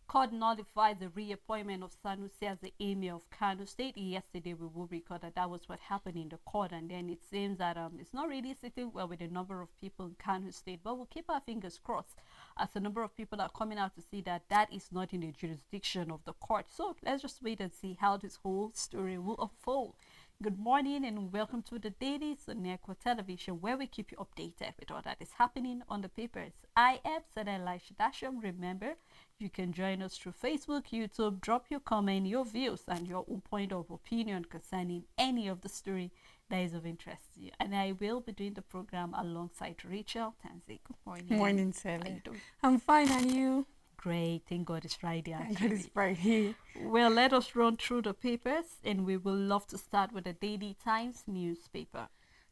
Court nullified the reappointment of Sanusi as the emir of Kano State. Yesterday, we will record that was what happened in the court, and then it seems that it's not really sitting well with a number of people in Kano State. But we'll keep our fingers crossed, as a number of people are coming out to see that that is not in the jurisdiction of the court. So let's just wait and see how this whole story will unfold. Good morning and welcome to the Dailies on Neko Television, where we keep you updated with all that is happening on the papers. I am Sadela Shidasham. Remember, you can join us through Facebook, YouTube, drop your comment, your views, and your own point of opinion concerning any of the story that is of interest to you. And I will be doing the program alongside Rachel Tanzi. Good morning. Morning, Sally. How you doing? I'm fine, and you? Great. Thank God it's Friday. Thank God it's Friday. Well, let us run through the papers, and we will love to start with the Daily Times newspaper.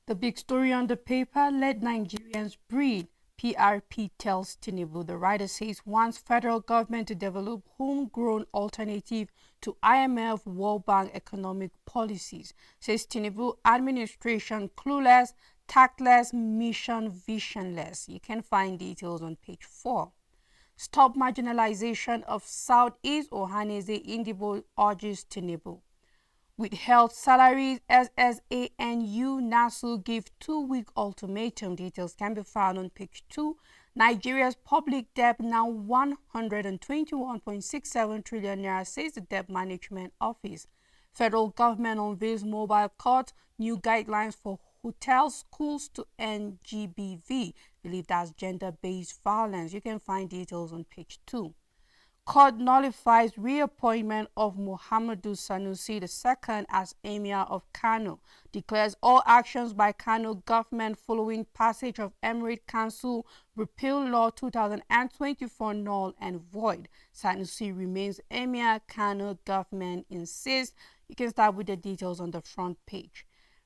The big story on the paper: let Nigerians breathe. PRP tells Tinubu. The writer says wants federal government to develop homegrown alternative to IMF World Bank economic policies. Says Tinubu administration clueless, tactless, mission visionless. You can find details on page 4. Stop marginalization of Southeast Ohanese Indibo urges Tinubu. Withheld salaries, SSA and NASU give 2-week ultimatum. Details can be found on page 2. Nigeria's public debt now 121.67 trillion naira, says the Debt Management Office. Federal government unveils mobile court, new guidelines for hotels, schools to end GBV. Believe that's gender-based violence. You can find details on page 2. Court nullifies reappointment of Muhammadu Sanusi II as Emir of Kano. Declares all actions by Kano government following passage of Emirate Council Repeal Law 2024 null and void. Sanusi remains Emir. Kano government insists. You can start with the details on the front page.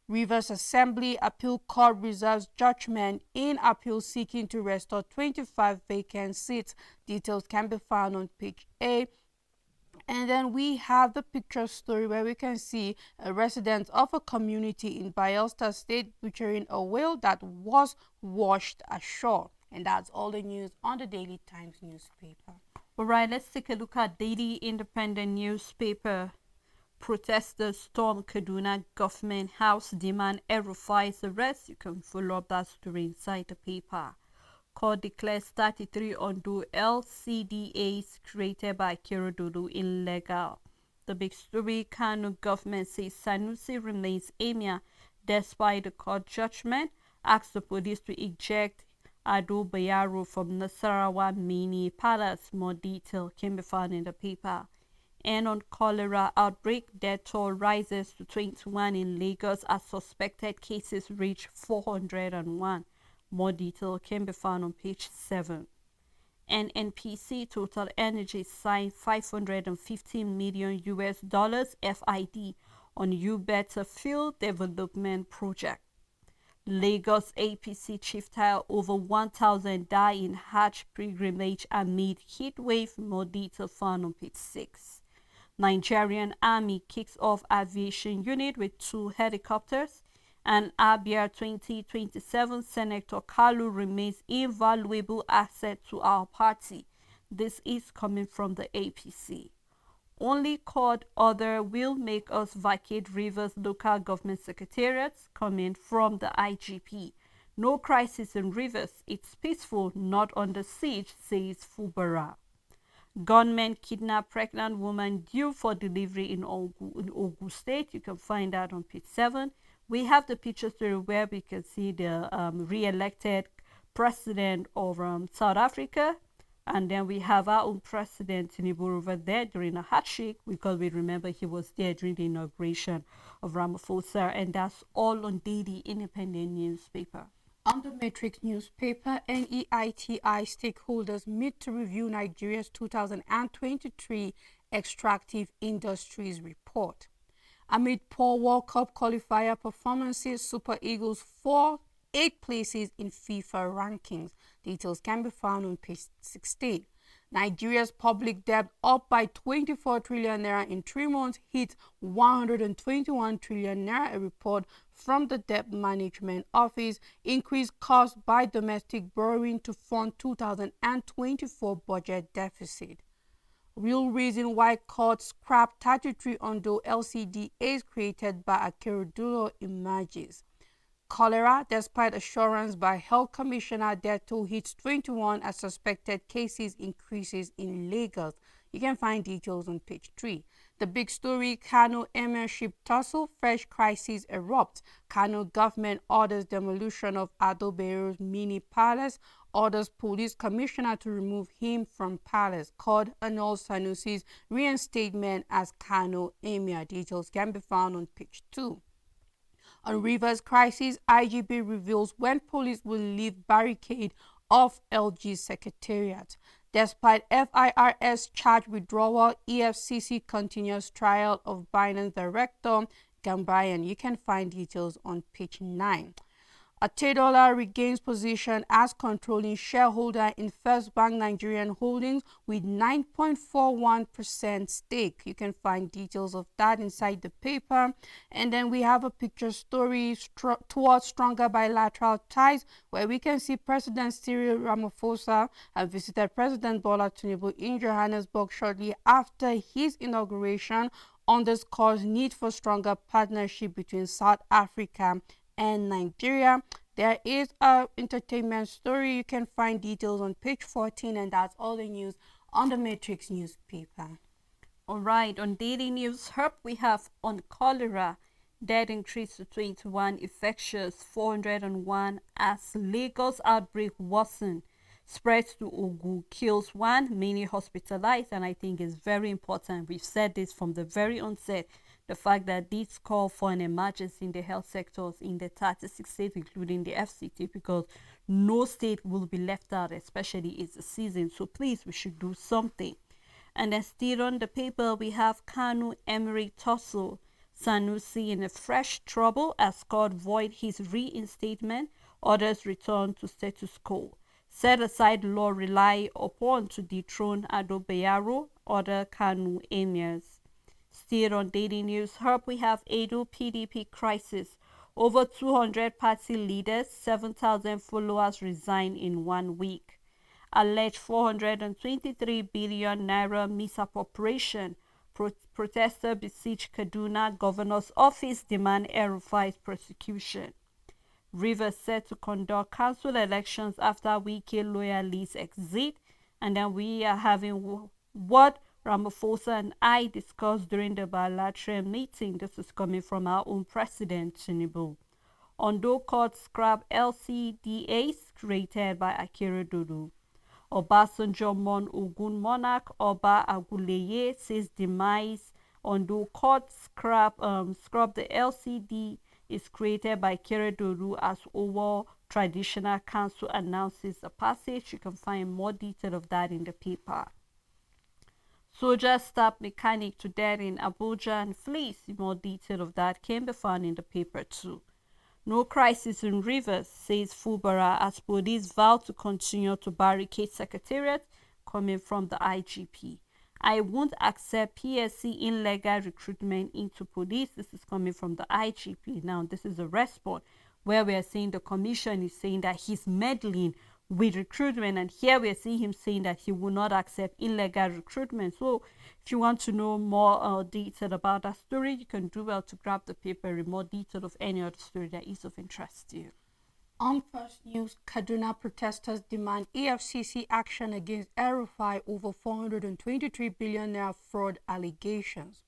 Rivers Assembly Appeal Court reserves judgment in appeal seeking to restore 25 vacant seats. Details can be found on page 8. And then we have the picture story where we can see a resident of a community in Bayelsa State butchering a whale that was washed ashore. And that's all the news on the Daily Times newspaper. All right, let's take a look at Daily Independent newspaper. Protesters storm Kaduna Government House, demand El-Rufai's arrest. You can follow up that story inside the paper. Court declares 33 Ondo LCDAs created by Kirododo illegal. The big story: Kano government says Sanusi remains emir despite the court judgment. Asks the police to eject Ado Bayaro from Nasarawa Mini Palace. More detail can be found in the paper. And on cholera outbreak, death toll rises to 21 in Lagos as suspected cases reach 401. More detail can be found on page 7. And NPC Total Energy signed $515 million FID on U-Better Field Development Project. Lagos APC chief tile over 1,000 die in Hajj pilgrimage amid heat wave. More detail found on page 6. Nigerian Army kicks off aviation unit with 2 helicopters. And Abia 2027 Senator Kalu remains invaluable asset to our party. This is coming from the APC. Only court order will make us vacate Rivers local government secretariats, coming from the IGP. No crisis in Rivers. It's peaceful, not under siege, says Fubara. Gunmen kidnap pregnant woman due for delivery in Ogun State. You can find that on page 7. We have the picture story where we can see the re-elected president of South Africa. And then we have our own president, Tinubu, over there during a handshake, because we remember he was there during the inauguration of Ramaphosa. And that's all on Daily Independent newspaper. On the Matrix newspaper, NEITI stakeholders meet to review Nigeria's 2023 Extractive Industries Report. Amid poor World Cup qualifier performances, Super Eagles fall 8 places in FIFA rankings. Details can be found on page 16. Nigeria's public debt up by 24 trillion naira in 3 months hit 121 trillion naira, a report from the Debt Management Office. Increased costs by domestic borrowing to fund 2024 budget deficit. Real reason why court scrapped 33 Ondo LCDAs created by Akeredolu emerges. Cholera, despite assurance by Health Commissioner, death toll hits 21 as suspected cases increases in Lagos. You can find details on page 3. The big story, Kano Emirship tussle, fresh crisis erupts. Kano government orders demolition of Ado Bayer's mini palace, orders police commissioner to remove him from palace. Court annuls Sanusi's reinstatement as Kano Emir. Details can be found on page 2. On Rivers crisis, IGP reveals when police will leave barricade off LG Secretariat. Despite FIRS charge withdrawal, EFCC continues trial of Binance director Gambayan. You can find details on page 9. Atedola regains position as controlling shareholder in First Bank Nigerian Holdings with 9.41% stake. You can find details of that inside the paper. And then we have a picture story towards stronger bilateral ties, where we can see President Cyril Ramaphosa visited President Bola Tinubu in Johannesburg shortly after his inauguration, underscores need for stronger partnership between South Africa and Nigeria. There is a entertainment story. You can find details on page 14, and that's all the news on the Matrix newspaper. All right, on Daily News Hub, we have on cholera, death increased to 21, infectious 401 as Lagos outbreak worsen, spreads to Ogun, kills 1, many hospitalized, and I think it's very important. We've said this from the very onset, the fact that this call for an emergency in the health sectors in the 36 states, including the FCT, because no state will be left out, especially it's the season. So please, we should do something. And then still on the paper, we have Kanu Emery tussle. Sanusi in a fresh trouble as court void his reinstatement. Others return to status quo. Set aside law rely upon to dethrone Ado Bayero, other Kanu emirs. Still on Daily News Hub, we have Edo PDP crisis. Over 200 party leaders, 7,000 followers resign in 1 week. Alleged 423 billion naira misappropriation. Protester besiege Kaduna governor's office, demand El-Rufai's prosecution. Rivers set to conduct council elections after Wike loyalists exit. And then we are having what Ramaphosa and I discussed during the bilateral meeting. This is coming from our own president, Tinubu. Ondo court scrap LCDAs created by Akeredolu. Obasanjo Mon Ogun monarch Oba Aguleye says demise. Ondo court scrap the LCD is created by Akeredolu as Owo Traditional Council announces the passage. You can find more detail of that in the paper. Soldier stabbed mechanic to death in Abuja and flees. More detail of that can be found in the paper too. No crisis in Rivers, says Fubara as police vow to continue to barricade secretariat, coming from the IGP. I won't accept PSC illegal recruitment into police. This is coming from the IGP. Now, this is a response where we are saying the commission is saying that he's meddling with recruitment, and here we are seeing him saying that he will not accept illegal recruitment. So if you want to know more detail about that story, you can do well to grab the paper in more detail of any other story that is of interest to you. On First News, Kaduna protesters demand EFCC action against El-Rufai over 423 billion naira fraud allegations.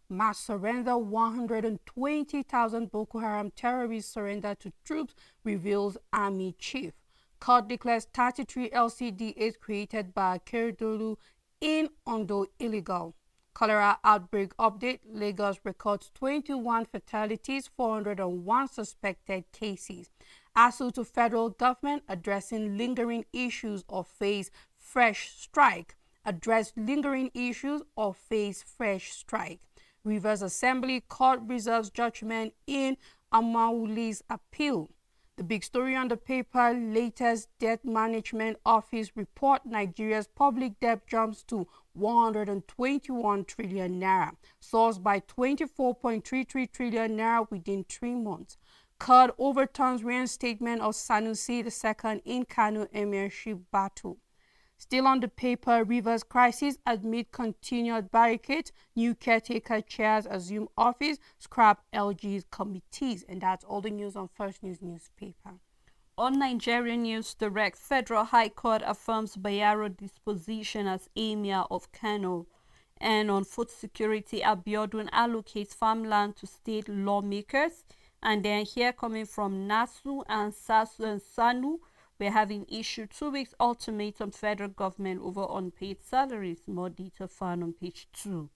Mass surrender, 120,000 Boko Haram terrorists surrender to troops, reveals army chief. Court declares 33 LCDAs created by Akeredolu in Ondo illegal. Cholera outbreak update, Lagos records 21 fatalities, 401 suspected cases. ASU to federal government addressing lingering issues or face fresh strike. Address lingering issues or face fresh strike. Rivers Assembly Court reserves judgment in Amauli's appeal. The big story on the paper, latest debt management office report, Nigeria's public debt jumps to 121 trillion naira, sourced by 24.33 trillion naira within 3 months. Court overturns reinstatement of Sanusi II in Kano Emirship battle. Still on the paper, Rivers crisis amid continued barricades, new caretaker chairs assume office, scrap LG's committees. And that's all the news on First News newspaper. On Nigerian News Direct, Federal High Court affirms Bayero disposition as Emir of Kano. And on food security, Abiodun allocates farmland to state lawmakers. And then here coming from Nasu and Sasu and Sanu, we're having issued 2 weeks ultimatum federal government over unpaid salaries. More detail found on page 2.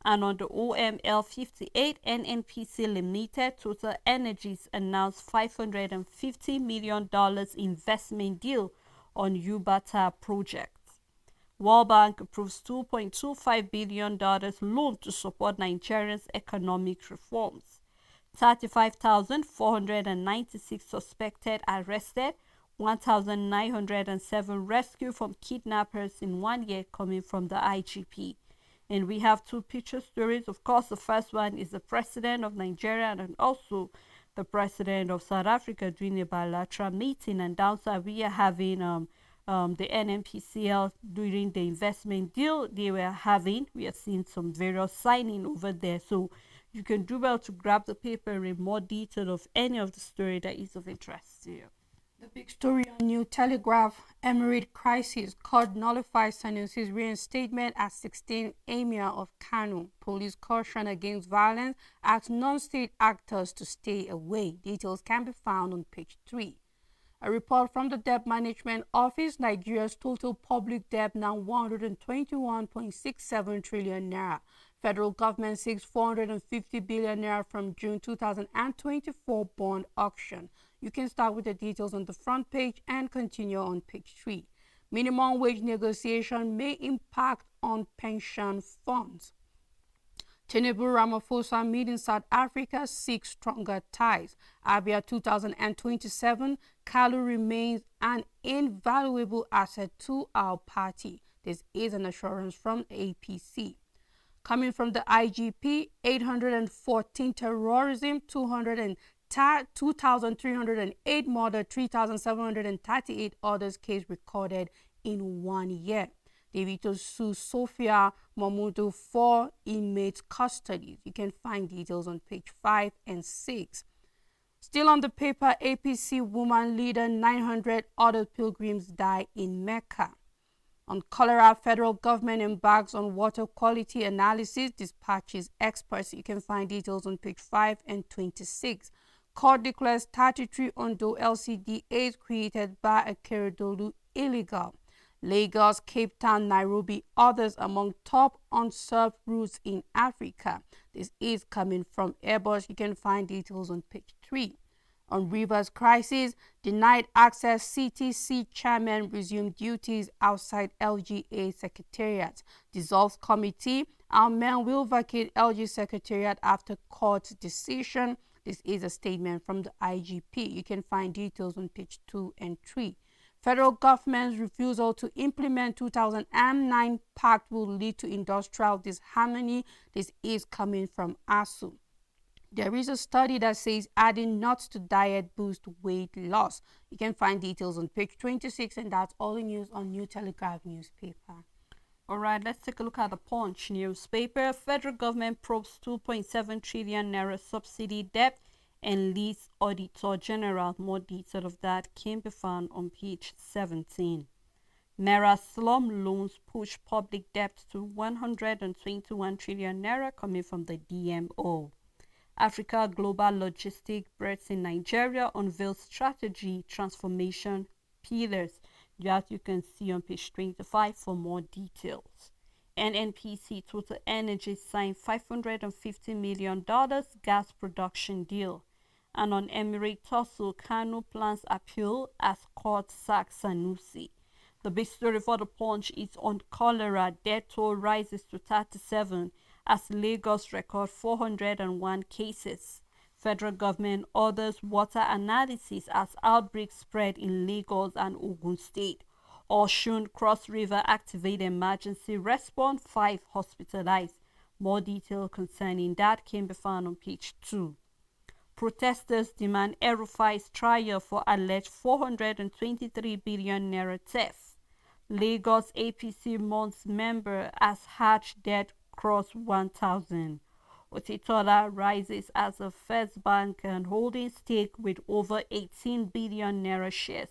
And on the OML 58, NNPC Limited, Total Energies announced $550 million investment deal on Ubata project. World Bank approves $2.25 billion loan to support Nigeria's economic reforms. 35,496 suspected arrested, 1,907 rescued from kidnappers in 1 year coming from the IGP. And we have 2 picture stories. Of course, the first one is the president of Nigeria and also the president of South Africa doing a bilateral meeting. And downside, we are having the NNPCL during the investment deal we are seeing some various signing over there. So you can do well to grab the paper and read more detail of any of the story that is of interest to you. The big story on New Telegraph, Emirate crisis, court nullifies Sanusi's reinstatement as 16th Emir of Kano. Police caution against violence, asks non-state actors to stay away. Details can be found on page 3. A report from the Debt Management Office, Nigeria's total public debt now 121.67 trillion naira. Federal government seeks 450 billion naira from June 2024 bond auction. You can start with the details on the front page and continue on page 3. Minimum wage negotiation may impact on pension funds. Tinubu Ramaphosa meet in South Africa seeks stronger ties. Abia 2027, Kalu remains an invaluable asset to our party. This is an assurance from APC. Coming from the IGP, 814 terrorism, 2,308 murder, 3,738 others case recorded in 1 year. Davido sues Sophia Mamudu for inmate custody. You can find details on page 5 and 6. Still on the paper, APC woman leader 900 other pilgrims die in Mecca. On cholera, federal government embarks on water quality analysis, dispatches experts. You can find details on page 5 and 26. Court declares 33 Ondo LCDAs created by Akeredolu illegal. Lagos, Cape Town, Nairobi, others among top unserved routes in Africa. This is coming from Airbus. You can find details on page 3. On Rivers crisis, denied access, CTC chairman resumed duties outside LGA secretariat. Dissolves committee, our men will vacate LG secretariat after court decision. This is a statement from the IGP. You can find details on page 2 and 3. Federal government's refusal to implement 2009 pact will lead to industrial disharmony. This is coming from ASU. There is a study that says adding nuts to diet boosts weight loss. You can find details on page 26, and that's all the news on New Telegraph newspaper. All right, let's take a look at the Punch newspaper. Federal government probes 2.7 trillion naira subsidy debt and leads Auditor General. More detail of that can be found on page 17. Naira slum loans push public debt to 121 trillion naira coming from the DMO. Africa Global Logistic Breaks in Nigeria unveils strategy transformation pillars. That you can see on page 25 for more details. NNPC Total Energy signed $550 million gas production deal. And on Emirate tussle, Kano plans appeal as court sacks Sanusi. The big story for the Punch is on cholera. Death toll rises to 37 as Lagos record 401 cases. Federal government orders water analysis as outbreaks spread in Lagos and Ogun State. Osun Cross River activate emergency response, 5 hospitalized. More detail concerning that can be found on page 2. Protesters demand El-Rufai's trial for alleged 423 billion naira theft. Lagos APC months member as Hajj debt cross 1,000. Otitola rises as a first bank and holding stake with over 18 billion naira shares.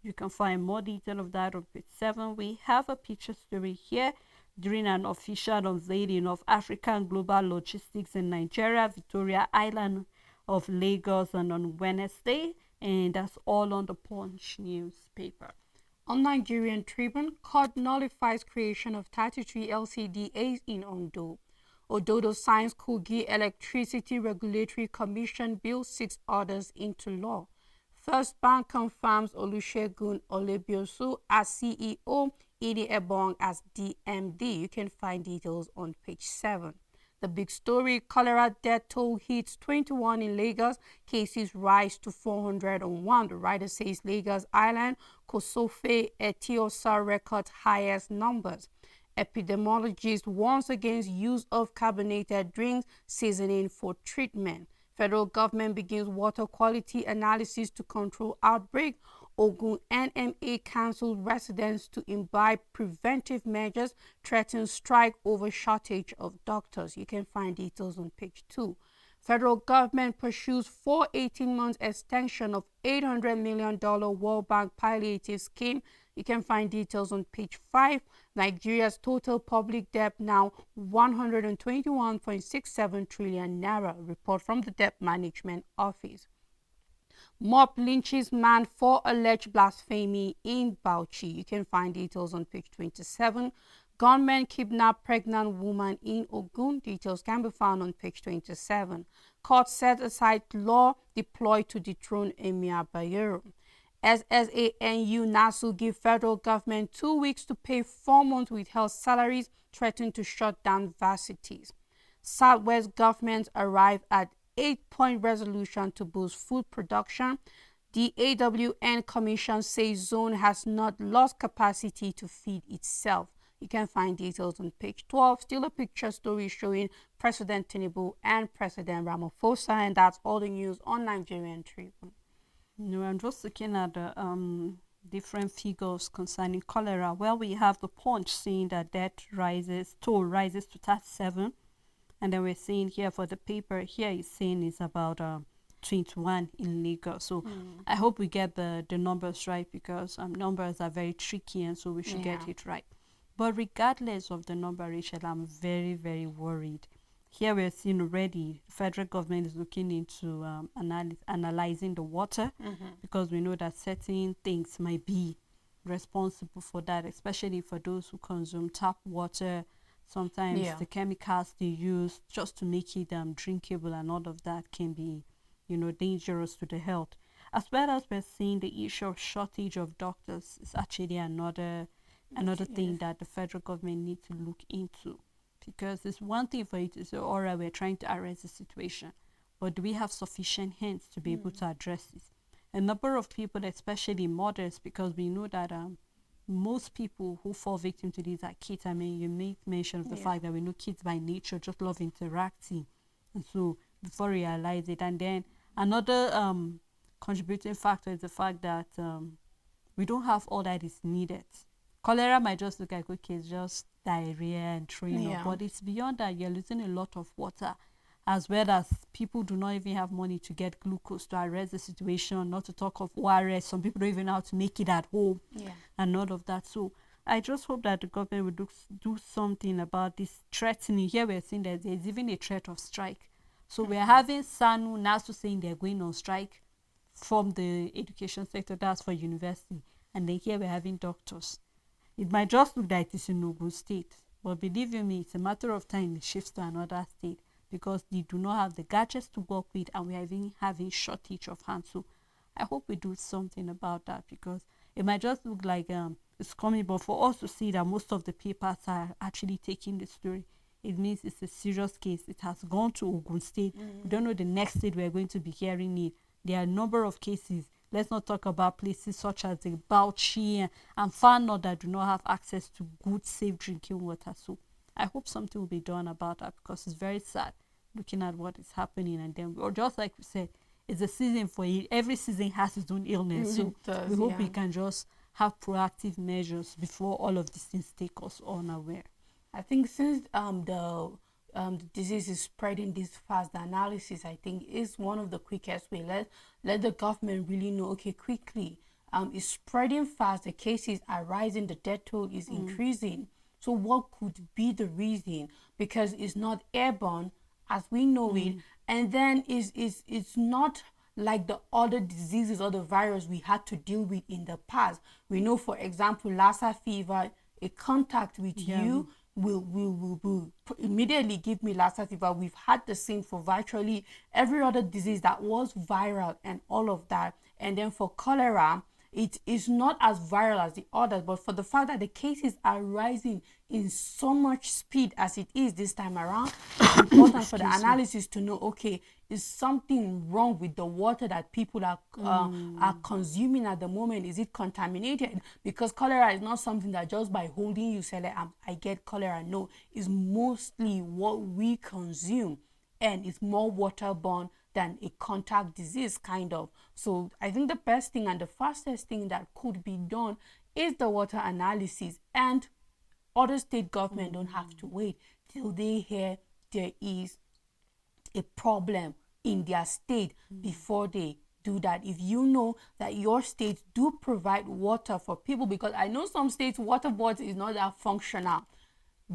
You can find more detail of that on page 7. We have a picture story here during an official unveiling of African Global Logistics in Nigeria, Victoria Island of Lagos, and on Wednesday. And that's all on the Punch newspaper. On Nigerian Tribune, court nullifies creation of 33 LCDAs in Ondo. Ododo signs Kogi Electricity Regulatory Commission Bill 6 orders into law. First Bank confirms Olusegun Olebiosu as CEO, Idi Ebong as DMD. You can find details on page 7. The big story, cholera death toll hits 21 in Lagos. Cases rise to 401. The writer says Lagos Island, Kosofe, Etiosa record highest numbers. Epidemiologist warns against use of carbonated drinks seasoning for treatment. Federal government begins water quality analysis to control outbreak. Ogun NMA counsels residents to imbibe preventive measures, threatens strike over shortage of doctors. You can find details on page 2. Federal government pursues 418 months extension of $800 million World Bank palliative scheme. You can find details on page 5. Nigeria's total public debt now 121.67 trillion naira. Report from the Debt Management Office. Mob lynches man for alleged blasphemy in Bauchi. You can find details on page 27. Gunmen kidnap pregnant woman in Ogun. Details can be found on page 27. Court set aside law deployed to dethrone Emir Bayero. SSANU NASU give federal government 2 weeks to pay 4 months withheld salaries, threaten to shut down varsities. Southwest government arrive at 8-point resolution to boost food production. The AWN Commission says zone has not lost capacity to feed itself. You can find details on page 12. Still a picture story showing President Tinubu and President Ramaphosa, and that's all the news on Nigerian Tribune. No, I'm just looking at the different figures concerning cholera. Well, we have the Punch saying that toll rises to 37. And then we're seeing here for the paper, here it's saying it's about 21 in Lagos. So I hope we get the numbers right, because numbers are very tricky, and so we should get it right. But regardless of the number, Rachel, I'm very, very worried. Here we're seeing already the federal government is looking into analyzing the water, because we know that certain things might be responsible for that, especially for those who consume tap water. Sometimes the chemicals they use just to make it drinkable and all of that can be, dangerous to the health. As well as we're seeing the issue of shortage of doctors is actually another thing that the federal government needs to look into. Because it's one thing for you to say, all right, we're trying to arrest the situation, but do we have sufficient hands to be able to address this? A number of people, especially mothers, because we know that most people who fall victim to these are kids. I mean, you made mention of the fact that we know kids by nature just love interacting, and so before we realize it. And then another contributing factor is the fact that we don't have all that is needed. Cholera might just look like, okay, it's just diarrhea and throwing up, but it's beyond that. You're losing a lot of water, as well as people do not even have money to get glucose to arrest the situation, not to talk of ORS. Some people don't even know how to make it at home, and all of that. So I just hope that the government will do something about this threatening. Here we're seeing that there's even a threat of strike. So we're having SANU, NASU saying they're going on strike from the education sector, that's for university. And then here we're having doctors. It might just look like it's in Ogun State, but believe you me, it's a matter of time it shifts to another state, because they do not have the gadgets to work with, and we are even having shortage of hands. So I hope we do something about that, because it might just look like it's coming, but for us to see that most of the papers are actually taking the story, it means it's a serious case. It has gone to Ogun State. We don't know the next state we're going to be hearing it. There are a number of cases. Let's not talk about places such as the Bauchi and far north that do not have access to good, safe drinking water. So I hope something will be done about that, because it's very sad looking at what is happening. And then, or just like we said, it's a season for it. Every season has its own illness. So we hope we can just have proactive measures before all of these things take us unaware? I think since the disease is spreading this fast, the analysis I think is one of the quickest way. Let the government really know. Okay, quickly. It's spreading fast. The cases are rising. The death toll is increasing. So what could be the reason? Because it's not airborne as we know it, and then it's not like the other diseases or the virus we had to deal with in the past. We know, for example, Lassa fever, a contact with you will immediately give me Lassa fever. We've had the same for virtually every other disease that was viral and all of that. And then for cholera, it is not as viral as the others, but for the fact that the cases are rising in so much speed as it is this time around, it's important for the analysis to know, okay, is something wrong with the water that people are consuming at the moment? Is it contaminated? Because cholera is not something that just by holding you say, like, I get cholera. No, it's mostly what we consume, and it's more waterborne than a contact disease, kind of. So I think the best thing and the fastest thing that could be done is the water analysis, and other state government don't have to wait till they hear there is a problem in their state before they do that. If you know that your state do provide water for people, because I know some states water boards is not that functional,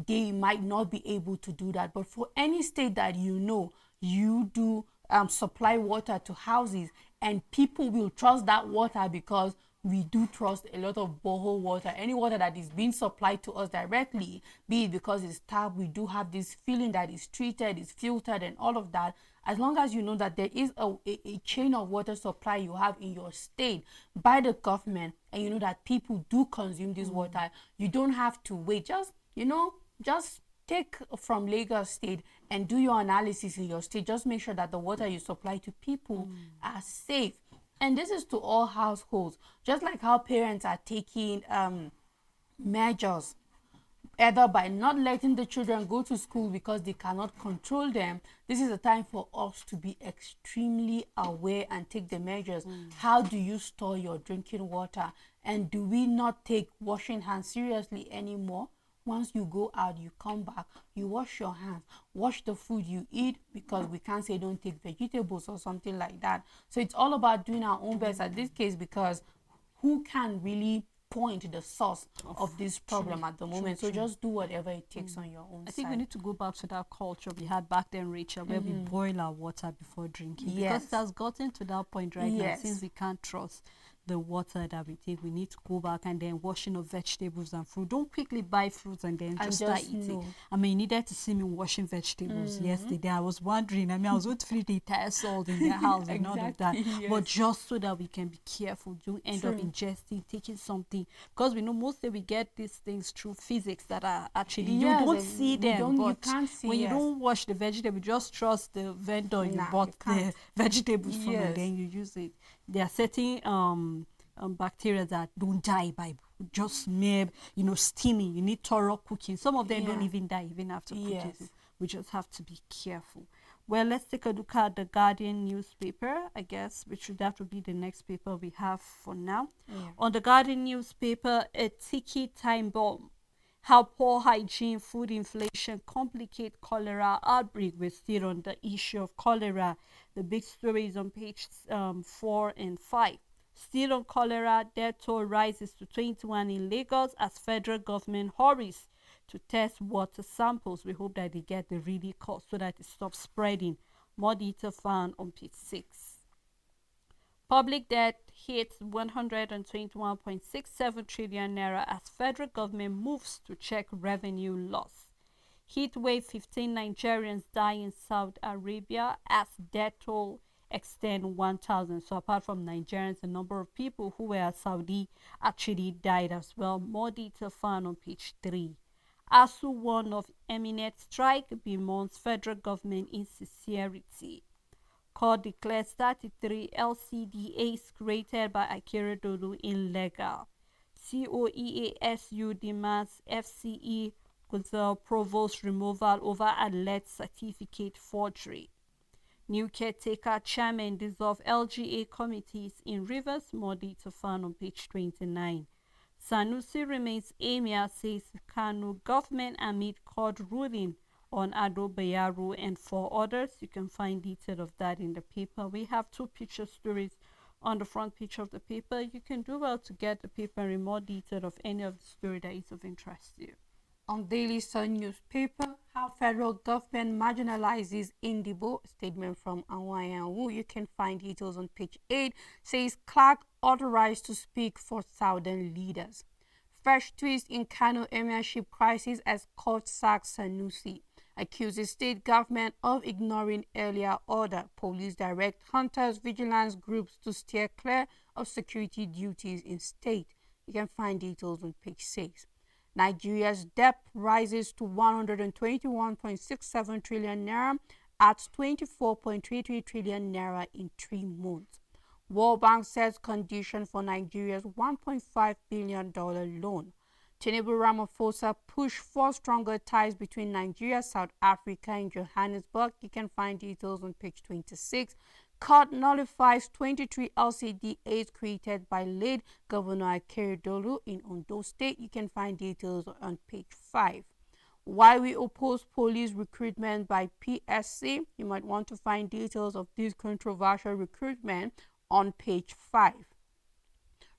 they might not be able to do that. But for any state that you know you do supply water to houses, and people will trust that water, because we do trust a lot of borehole water. Any water that is being supplied to us directly, be it because it's tapped, we do have this feeling that it's treated, it's filtered and all of that. As long as you know that there is a chain of water supply you have in your state by the government, and you know that people do consume this water, you don't have to wait. Just take from Lagos State and do your analysis in your state. Just make sure that the water you supply to people are safe. And this is to all households. Just like how parents are taking measures, either by not letting the children go to school because they cannot control them, this is a time for us to be extremely aware and take the measures. How do you store your drinking water? And do we not take washing hands seriously anymore? Once you go out, you come back, you wash your hands, wash the food you eat, because we can't say don't take vegetables or something like that. So it's all about doing our own best at this case, because who can really point the source of this problem at the moment? So just do whatever it takes on your own I think side. we need to go back to that culture we had back then, Rachel, where we boil our water before drinking. Because Yes. it has gotten to that point right now, Yes. since we can't trust the water that we take. We need to go back, and then washing of vegetables and fruit. Don't quickly buy fruits and then just start eating. know. I mean, you needed to see me washing vegetables yesterday. I was wondering. I mean, I was with 3 entire salt in the house and all of that. Exactly, But yes. just so that we can be careful, don't end up True. ingesting, taking something. Because we know mostly we get these things through physics that are actually, Yes, you don't and see you them. don't- you But can't see, when you yes. don't wash the vegetable, just trust the vendor you Nah, bought you the can't. vegetables from, Yes. and then you use it. There are certain bacteria that don't die by just mere, steaming. You need thorough cooking. Some of them don't Yeah. even die even after cooking. Yes. So we just have to be careful. Well, let's take a look at the Guardian newspaper, I guess, that would be the next paper we have for now. Yeah. On the Guardian newspaper, a ticky time bomb. How poor hygiene, food inflation complicate cholera outbreak. We're still on the issue of cholera. The big story is on page 4 and 5. Still on cholera, death toll rises to 21 in Lagos as federal government hurries to test water samples. We hope that they get the really cause so that it stops spreading. More detail found on page 6. Public debt hits 121.67 trillion naira as federal government moves to check revenue loss. Heat wave, 15 Nigerians die in Saudi Arabia as death toll extend 1,000. So apart from Nigerians, the number of people who were at Saudi actually died as well. More detail found on page 3. ASU warned of imminent strike bemoans federal government insincerity. Court declares 33 LCDAs created by Akira Dodo illegal. COEASU demands FCE Guzel Provost removal over alleged certificate forgery. New caretaker chairman dissolve LGA committees in Rivers. More detail found on page 29. Sanusi remains emir, says Kano government amid court ruling on Ado Bayero and 4 others. You can find detail of that in the paper. We have 2 picture stories on the front page of the paper. You can do well to get the paper in more detail of any of the story that is of interest to you. On Daily Sun newspaper, how federal government marginalizes Indibo, statement from Anwayan Wu. You can find details on page 8. Says Clark authorized to speak for Southern leaders. Fresh twist in Kano emirship crisis as court sacks Sanusi. Accuses state government of ignoring earlier order. Police direct hunters vigilance groups to steer clear of security duties in state. You can find details on page 6. Nigeria's debt rises to 121.67 trillion naira at 24.33 trillion naira in 3 months. World Bank sets condition for Nigeria's $1.5 billion loan. Tinubu Ramaphosa push for stronger ties between Nigeria, South Africa, and Johannesburg. You can find details on page 26. Court nullifies 23 LCDAs created by late Governor Akeredolu in Ondo State. You can find details on page 5. Why we oppose police recruitment by PSC. You might want to find details of this controversial recruitment on page 5.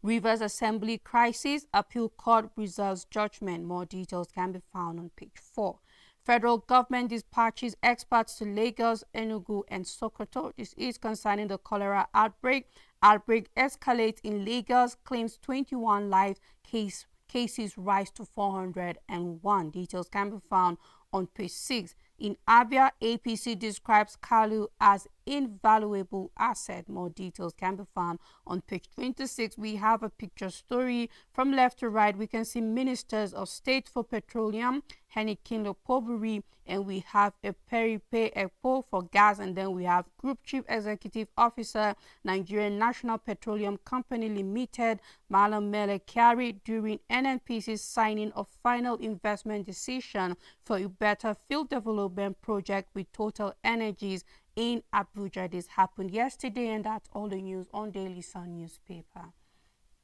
Rivers Assembly crisis, appeal court reserves judgment. More details can be found on page 4. Federal government dispatches experts to Lagos, Enugu, and Sokoto. This is concerning the cholera outbreak. Outbreak escalates in Lagos, claims 21 lives, cases rise to 401. Details can be found on page 6. In Abia, APC describes Kalu as invaluable asset. More details can be found on page 26. We have a picture story from left to right. We can see ministers of state for petroleum, Henikin Lopoburi, and we have a Peripe Ekpo for gas, and then we have Group Chief Executive Officer, Nigerian National Petroleum Company Limited, Malam Mele Kyari, during NNPC's signing of final investment decision for a better field development project with Total Energies in Abuja. This happened yesterday, and that's all the news on Daily Sun newspaper.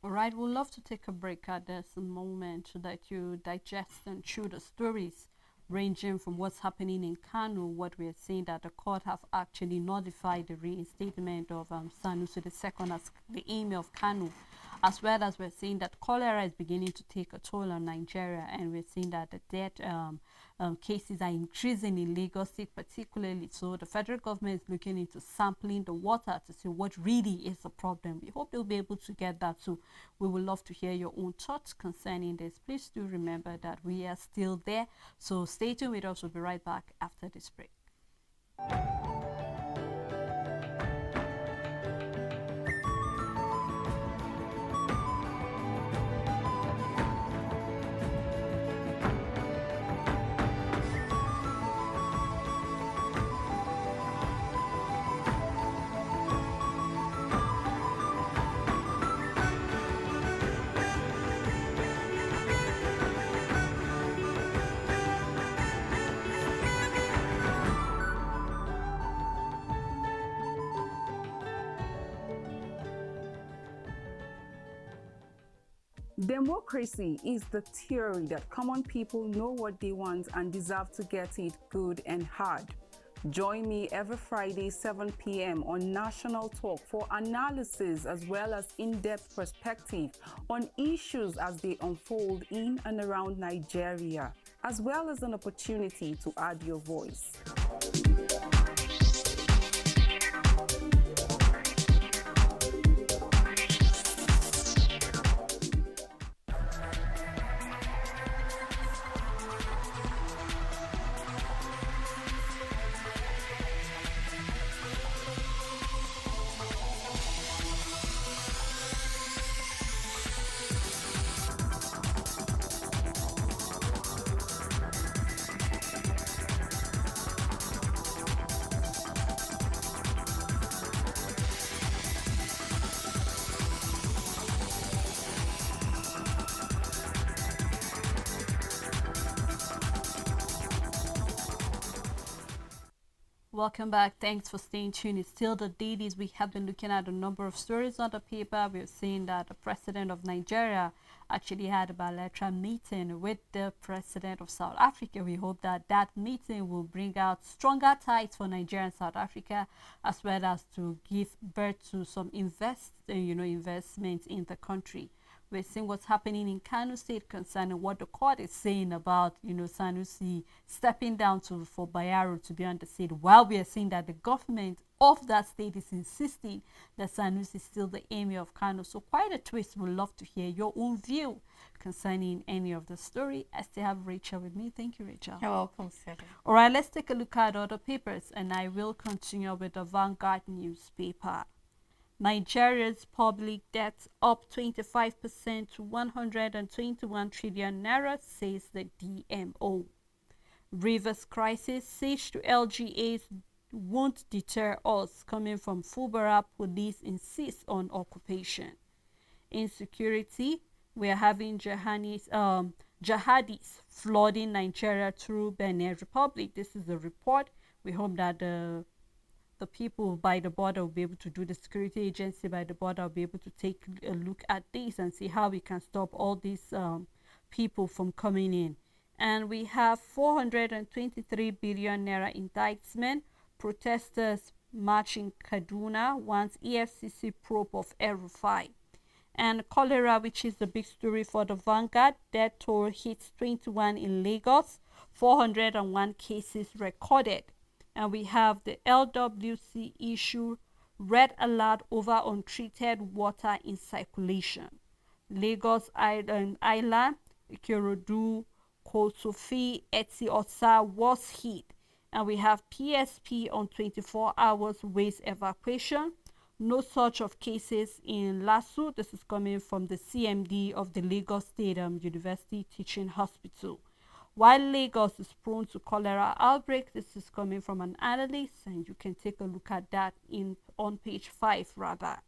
All right, we'd love to take a break at this moment so that you digest and chew the stories ranging from what's happening in Kano, what we're seeing that the court have actually notified the reinstatement of Sanusi II as the emir of Kano, as well as we're seeing that cholera is beginning to take a toll on Nigeria, and we're seeing that the death cases are increasing in Lagos State particularly. So the federal government is looking into sampling the water to see what really is the problem. We hope they'll be able to get that. So we would love to hear your own thoughts concerning this. Please do remember that we are still there. So stay tuned with us. We'll be right back after this break. Democracy is the theory that common people know what they want and deserve to get it good and hard. Join me every Friday, 7 p.m. on National Talk for analysis as well as in-depth perspective on issues as they unfold in and around Nigeria, as well as an opportunity to add your voice. Welcome back. Thanks for staying tuned. It's still the dailies. We have been looking at a number of stories on the paper. We're seeing that the president of Nigeria actually had a bilateral meeting with the president of South Africa. We hope that that meeting will bring out stronger ties for Nigeria and South Africa, as well as to give birth to some investments in the country. We're seeing what's happening in Kano State concerning what the court is saying about, Sanusi stepping down for Bayero to be on the seat, while we are seeing that the government of that state is insisting that Sanusi is still the emir of Kano. So quite a twist. We'd love to hear your own view concerning any of the story. I still have Rachel with me. Thank you, Rachel. You're welcome, Sarah. All right, let's take a look at other papers, and I will continue with the Vanguard newspaper. Nigeria's public debt up 25% to 121 trillion naira, says the DMO. Rivers crisis, siege to LGAs won't deter us, coming from Fubara. Police insist on occupation. Insecurity, we are having jihadis flooding Nigeria through Benin Republic. This is the report. We hope that the people by the border will be able to do, the security agency by the border will be able to take a look at this and see how we can stop all these people from coming in. And we have 423 billion naira indictment. Protesters marching Kaduna wants EFCC probe of El-Rufai. And cholera, which is the big story for the Vanguard, death toll hits 21 in Lagos, 401 cases recorded. And we have the LWC issue red alert over untreated water in circulation. Lagos Island, Ikorodu, Kosofi, Etiosa was hit. And we have PSP on 24 hours waste evacuation. No such of cases in LASU. This is coming from the CMD of the Lagos State University Teaching Hospital. While Lagos is prone to cholera outbreak, this is coming from an analyst, and you can take a look at that on page 5 rather.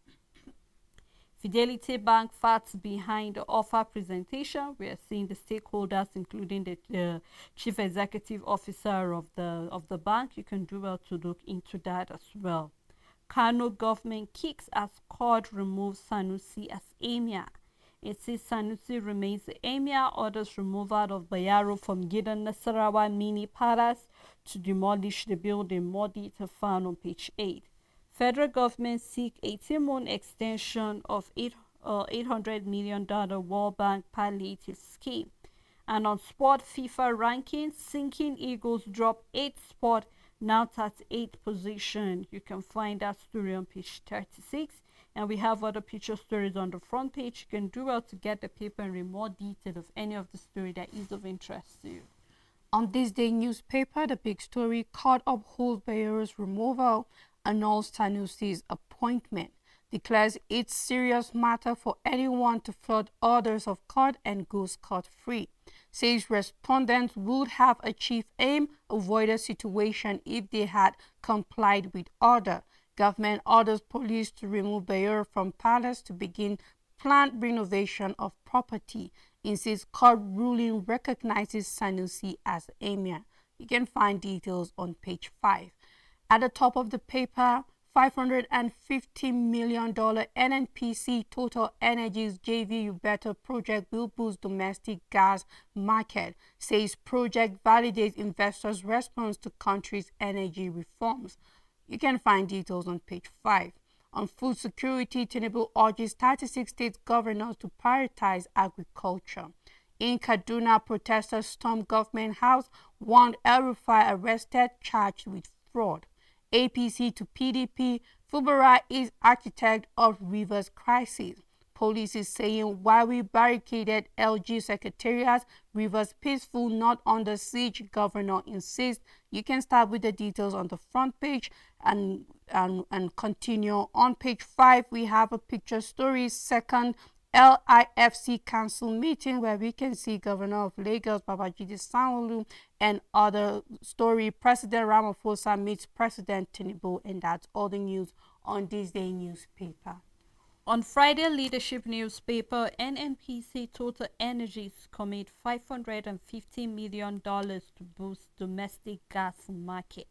Fidelity Bank facts behind the offer presentation. We are seeing the stakeholders, including the chief executive officer of the bank. You can do well to look into that as well. Kano government kicks as court removes Sanusi as emir. It says Sanusi remains the emir, orders removal of Bayero from Gidan Nasarawa Mini Palace to demolish the building. More detail found on page 8. Federal government seek 18-month extension of $800 million World Bank palliative scheme. And on sport FIFA rankings, Sinking Eagles drop 8 spot, now 38th position. You can find that story on page 36. And we have other picture stories on the front page. You can do well to get the paper and read more detail of any of the story that is of interest to you. On this day newspaper, the big story, court upholds Bayero's removal, annuls Sanusi's appointment, declares it's serious matter for anyone to flood orders of court and goes scot-free, says respondents would have achieved aim, avoided situation if they had complied with order. Government orders police to remove Bayero from palace to begin planned renovation of property. Insists court ruling recognizes Sanusi as emir. You can find details on page 5. At the top of the paper, $550 million NNPC Total Energies JV Ubetter project will boost domestic gas market, says project validates investors' response to country's energy reforms. You can find details on page 5. On food security, Tinubu urges 36 state governors to prioritize agriculture. In Kaduna, protesters stormed government house, warned El-Rufai arrested, charged with fraud. APC to PDP, Fubara is architect of Rivers crisis. Police is saying while we barricaded LG secretariat, Rivers peaceful, not under siege, governor insists. You can start with the details on the front page and continue. On page 5, we have a picture story, second LIFC council meeting where we can see Governor of Lagos, Babajide Sanwo-Olu, and other story. President Ramaphosa meets President Tinubu, and that's all the news on this day newspaper. On Friday, leadership newspaper, NNPC Total Energies commit $550 million to boost domestic gas market.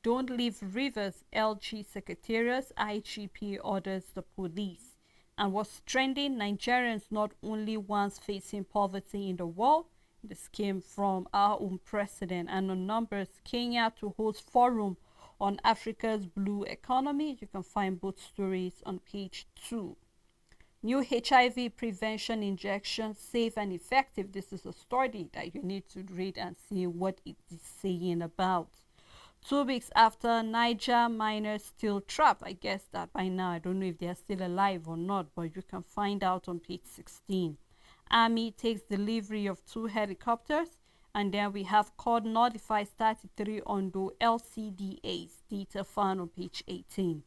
Don't leave Rivers, LG Secretariat, IGP orders the police. And what's trending, Nigerians not only once facing poverty in the world. This came from our own president. And on numbers, Kenya to host forum on Africa's blue economy. You can find both stories on page 2. New HIV prevention injection, safe and effective. This is a study that you need to read and see what it is saying about. 2 weeks after Niger miners still trapped. I guess that by now, I don't know if they're still alive or not, but you can find out on page 16. Army takes delivery of 2 helicopters. And then we have court notifies 33 Ondo LCDAs. Data found on page 18.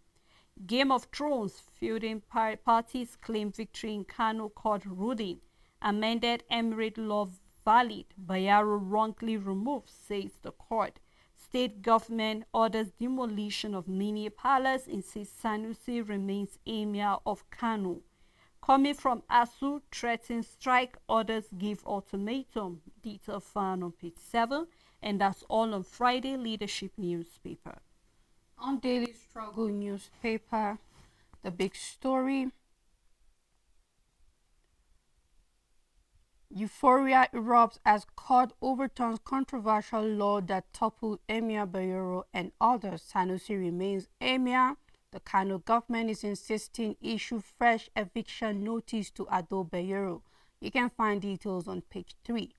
Game of Thrones feuding parties claim victory in Kano court ruling. Amended Emirate law valid. Bayero wrongly removed, says the court. State government orders demolition of mini palace, insists Sanusi remains emir of Kano. Coming from ASU, threatens strike, orders give ultimatum. Detail found on page 7. And that's all on Friday Leadership newspaper. On Daily Struggle newspaper, the big story: euphoria erupts as court overturns controversial law that toppled Emir Bayero and others. Sanusi remains emir. The Kano government is insisting issue fresh eviction notice to Ado Bayero. You can find details on page 3.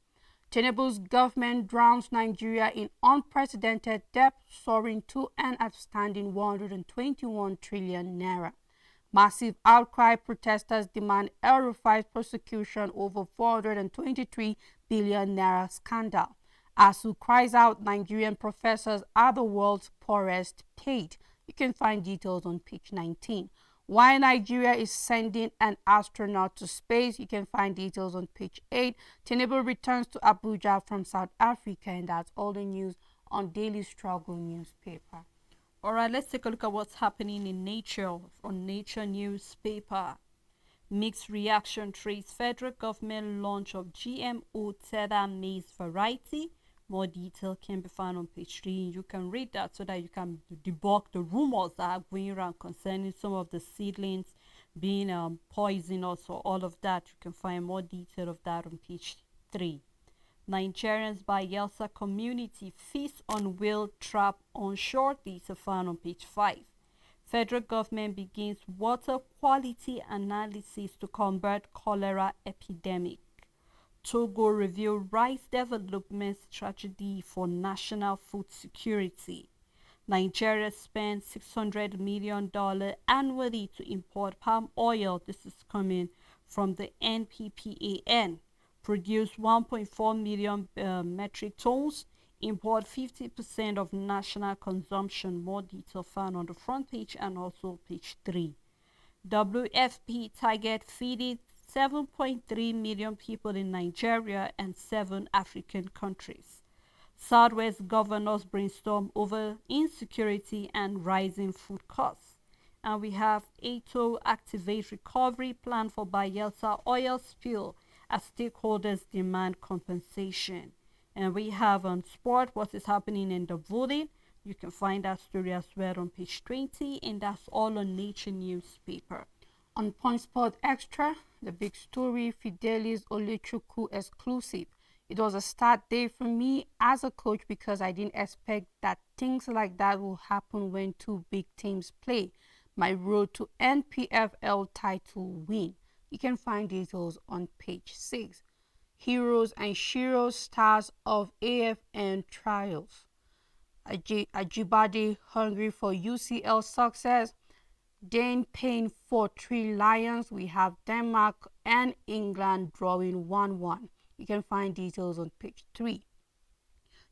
Tinubu's government drowns Nigeria in unprecedented debt, soaring to an outstanding 121 trillion naira. Massive outcry, protesters demand El-Rufai's prosecution over 423 billion naira scandal. ASU cries out Nigerian professors are the world's poorest paid. You can find details on page 19. Why Nigeria is sending an astronaut to space. You can find details on page 8. Tinubu returns to Abuja from South Africa, and that's all the news on Daily Struggle newspaper. All right, let's take a look at what's happening in Nature on Nature newspaper. Mixed reaction trace federal government launch of GMO tether maize variety. More detail can be found on page 3. You can read that so that you can debunk the rumors that are going around concerning some of the seedlings being poisonous or all of that. You can find more detail of that on page 3. Nigerians by Yelsa community feast on whale trap onshore. These are found on page 5. Federal government begins water quality analysis to combat cholera epidemic. Togo review rice development strategy for national food security. Nigeria spends $600 million annually to import palm oil. This is coming from the NPPAN. Produce 1.4 million metric tons. Import 50% of national consumption. More detail found on the front page and also page 3. WFP target feeding 7.3 million people in Nigeria and 7 African countries. Southwest governors brainstorm over insecurity and rising food costs. And we have ATO activate recovery plan for Bayelsa oil spill as stakeholders demand compensation. And we have on sport what is happening in the voting. You can find that story as well on page 20, and that's all on Nature newspaper. On Point Sport Extra, the big story, Fidelis Olechukwu exclusive. It was a start day for me as a coach because I didn't expect that things like that will happen when 2 big teams play. My road to NPFL title win. You can find details on page 6. Heroes and Sheroes stars of AFN trials. Ajibade hungry for UCL success. Dane Payne for 3 Lions. We have Denmark and England drawing 1-1. You can find details on page 3.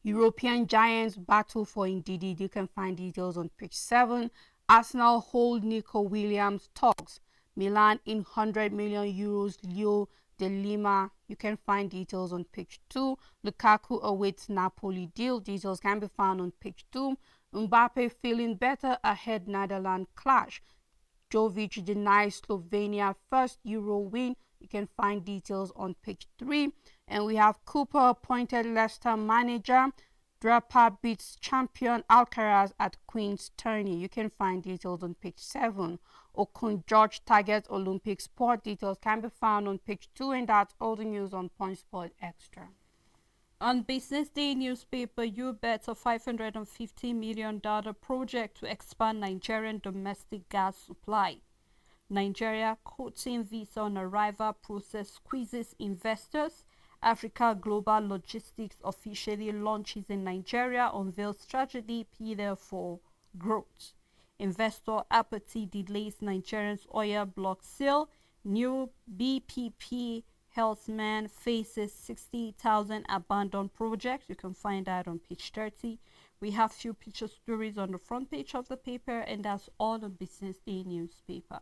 European Giants battle for Ndidi. You can find details on page 7. Arsenal hold Nico Williams talks. Milan in 100 million euros. Leo de Lima. You can find details on page 2. Lukaku awaits Napoli deal. Details can be found on page 2. Mbappe feeling better ahead Netherlands clash. Jovic denies Slovenia first Euro win. You can find details on page 3. And we have Cooper appointed Leicester manager. Draper beats champion Alcaraz at Queen's Tourney. You can find details on page 7. Okun George targets Olympic sport. Details can be found on page 2, and that's all the news on Punch Sport Extra. On Business Day newspaper, you bet a $550 million project to expand Nigerian domestic gas supply. Nigeria quoting visa on arrival process squeezes investors. Africa Global Logistics officially launches in Nigeria, unveils strategy pillar for growth. Investor apathy delays Nigerians oil block sale. New BPP Healthman faces 60,000 abandoned projects. You can find that on page 30. We have few picture stories on the front page of the paper, and that's all on Business Day newspaper.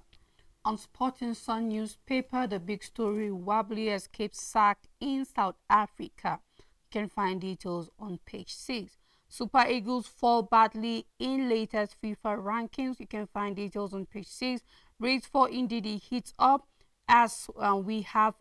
On Sporting Sun newspaper, the big story: Wobbly escapes sack in South Africa. You can find details on page 6. Super Eagles fall badly in latest FIFA rankings. You can find details on page 6. Race for Ndidi heats up as we have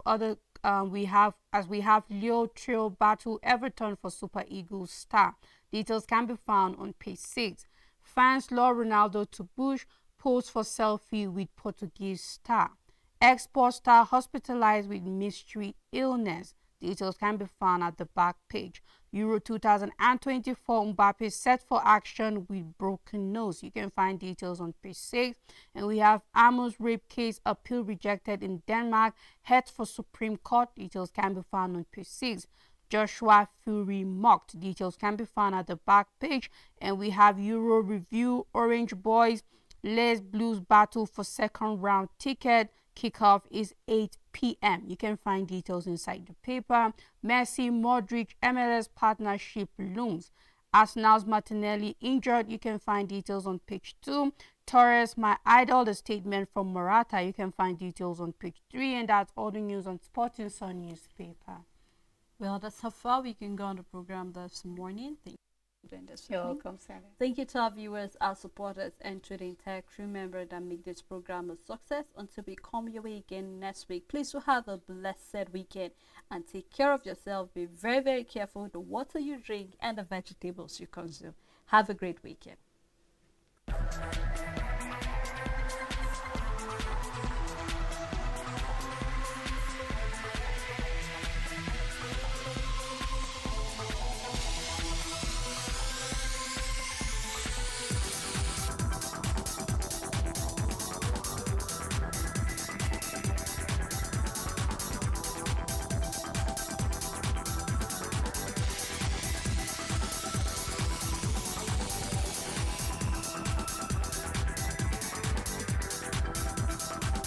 Leo Trio battle Everton for Super Eagles star. Details can be found on page 6. Fans lure Ronaldo to bush, pose for selfie with Portuguese star. Export star hospitalized with mystery illness. Details can be found at the back page. Euro 2024, Mbappe set for action with broken nose. You can find details on page 6. And we have Amos rape case appeal rejected in Denmark, heads for Supreme Court. Details can be found on page 6. Joshua Fury mocked. Details can be found at the back page. And we have Euro review, Orange Boys Les Blues battle for second round ticket. Kickoff is 8 p.m. You can find details inside the paper. Messi, Modric, MLS partnership looms. Arsenal's Martinelli injured. You can find details on page 2. Torres, my idol, the statement from Morata. You can find details on page 3. And that's all the news on Sporting Sun newspaper. Well, that's how far we can go on the program this morning. Thank you for doing this. You're welcome, Sally. Thank you to our viewers, our supporters, and to the entire crew member that make this program a success. Until we come your way again next week, please do have a blessed weekend and take care of yourself. Be very, very careful with the water you drink and the vegetables you consume. Have a great weekend.